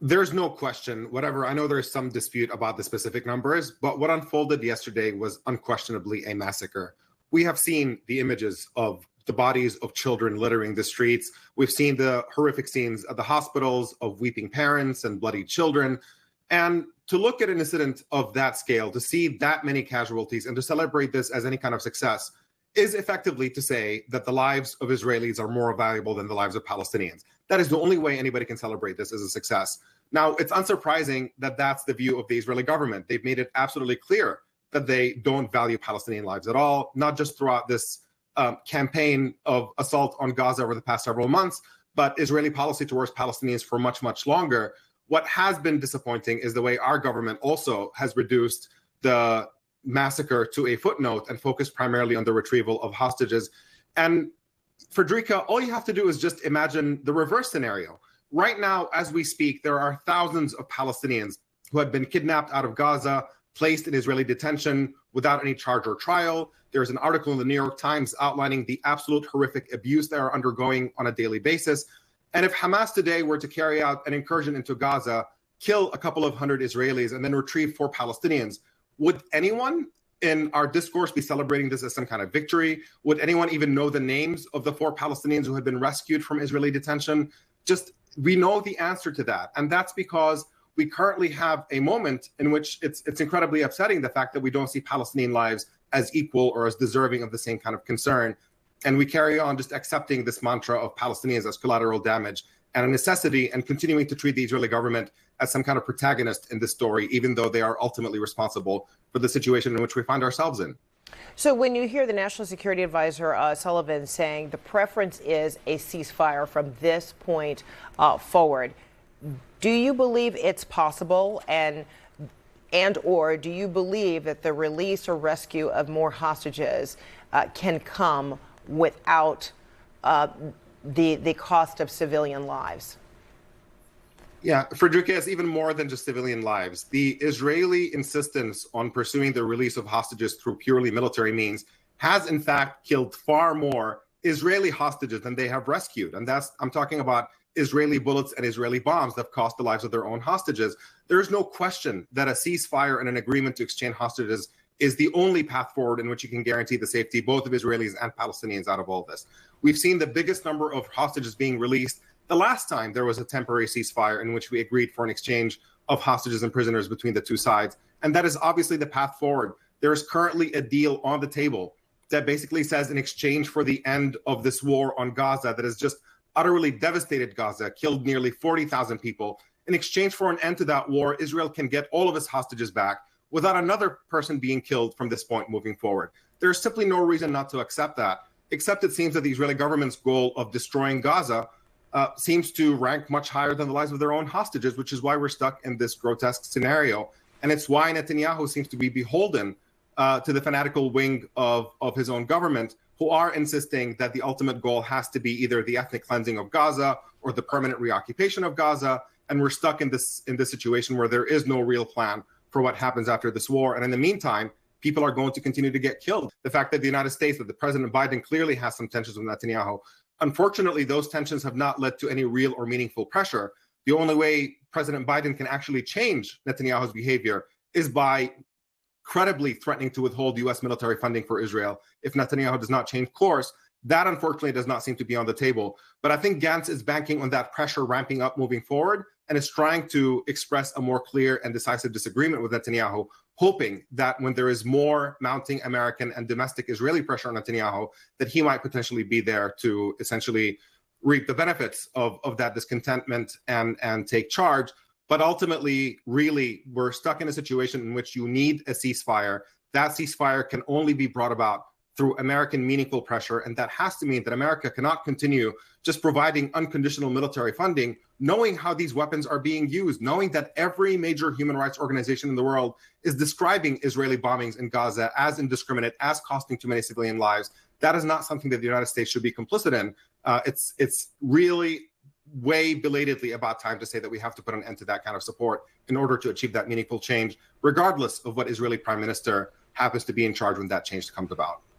There's no question, whatever. I know there's some dispute about the specific numbers, but what unfolded yesterday was unquestionably a massacre. We have seen the images of the bodies of children littering the streets. We've seen the horrific scenes at the hospitals of weeping parents and bloody children. And to look at an incident of that scale, to see that many casualties, and to celebrate this as any kind of success is effectively to say that the lives of Israelis are more valuable than the lives of Palestinians. That is the only way anybody can celebrate this as a success. Now, it's unsurprising that that's the view of the Israeli government. They've made it absolutely clear that they don't value Palestinian lives at all, not just throughout this campaign of assault on Gaza over the past several months, but Israeli policy towards Palestinians for much, much longer. What has been disappointing is the way our government also has reduced the massacre to a footnote and focused primarily on the retrieval of hostages. And Frederica, all you have to do is just imagine the reverse scenario. Right now, as we speak, there are thousands of Palestinians who have been kidnapped out of Gaza, placed in Israeli detention without any charge or trial. There's an article in the New York Times outlining the absolute horrific abuse they are undergoing on a daily basis. And if Hamas today were to carry out an incursion into Gaza, kill a couple of hundred Israelis, and then retrieve 4 Palestinians, would anyone in our discourse be celebrating this as some kind of victory? Would anyone even know the names of the 4 Palestinians who had been rescued from Israeli detention? We know the answer to that. And that's because we currently have a moment in which it's incredibly upsetting, the fact that we don't see Palestinian lives as equal or as deserving of the same kind of concern. And we carry on just accepting this mantra of Palestinians as collateral damage and a necessity, and continuing to treat the Israeli government as some kind of protagonist in this story, even though they are ultimately responsible for the situation in which we find ourselves in. So when you hear the National Security Advisor Sullivan saying the preference is a ceasefire from this point forward, do you believe it's possible, and or do you believe that the release or rescue of more hostages can come without the cost of civilian lives? Yeah, Frederica, it's even more than just civilian lives. The Israeli insistence on pursuing the release of hostages through purely military means has, in fact, killed far more Israeli hostages than they have rescued. And I'm talking about Israeli bullets and Israeli bombs that have cost the lives of their own hostages. There is no question that a ceasefire and an agreement to exchange hostages is the only path forward in which you can guarantee the safety both of Israelis and Palestinians out of all this. We've seen the biggest number of hostages being released the last time there was a temporary ceasefire in which we agreed for an exchange of hostages and prisoners between the two sides. And that is obviously the path forward. There is currently a deal on the table that basically says, in exchange for the end of this war on Gaza that has just utterly devastated Gaza, killed nearly 40,000 people, in exchange for an end to that war, Israel can get all of its hostages back without another person being killed from this point moving forward. There's simply no reason not to accept that, except it seems that the Israeli government's goal of destroying Gaza seems to rank much higher than the lives of their own hostages, which is why we're stuck in this grotesque scenario. And it's why Netanyahu seems to be beholden to the fanatical wing of his own government, who are insisting that the ultimate goal has to be either the ethnic cleansing of Gaza or the permanent reoccupation of Gaza. And we're stuck in this situation where there is no real plan for what happens after this war. And in the meantime, people are going to continue to get killed. The fact that the United States, that the President Biden clearly has some tensions with Netanyahu. Unfortunately, those tensions have not led to any real or meaningful pressure. The only way President Biden can actually change Netanyahu's behavior is by credibly threatening to withhold U.S. military funding for Israel if Netanyahu does not change course. That, unfortunately, does not seem to be on the table. But I think Gantz is banking on that pressure ramping up moving forward and is trying to express a more clear and decisive disagreement with Netanyahu, hoping that when there is more mounting American and domestic Israeli pressure on Netanyahu, that he might potentially be there to essentially reap the benefits of that discontentment and take charge. But ultimately, really, we're stuck in a situation in which you need a ceasefire. That ceasefire can only be brought about through American meaningful pressure. And that has to mean that America cannot continue just providing unconditional military funding, knowing how these weapons are being used, knowing that every major human rights organization in the world is describing Israeli bombings in Gaza as indiscriminate, as costing too many civilian lives. That is not something that the United States should be complicit in. It's really way belatedly about time to say that we have to put an end to that kind of support in order to achieve that meaningful change, regardless of what Israeli prime minister happens to be in charge when that change comes about.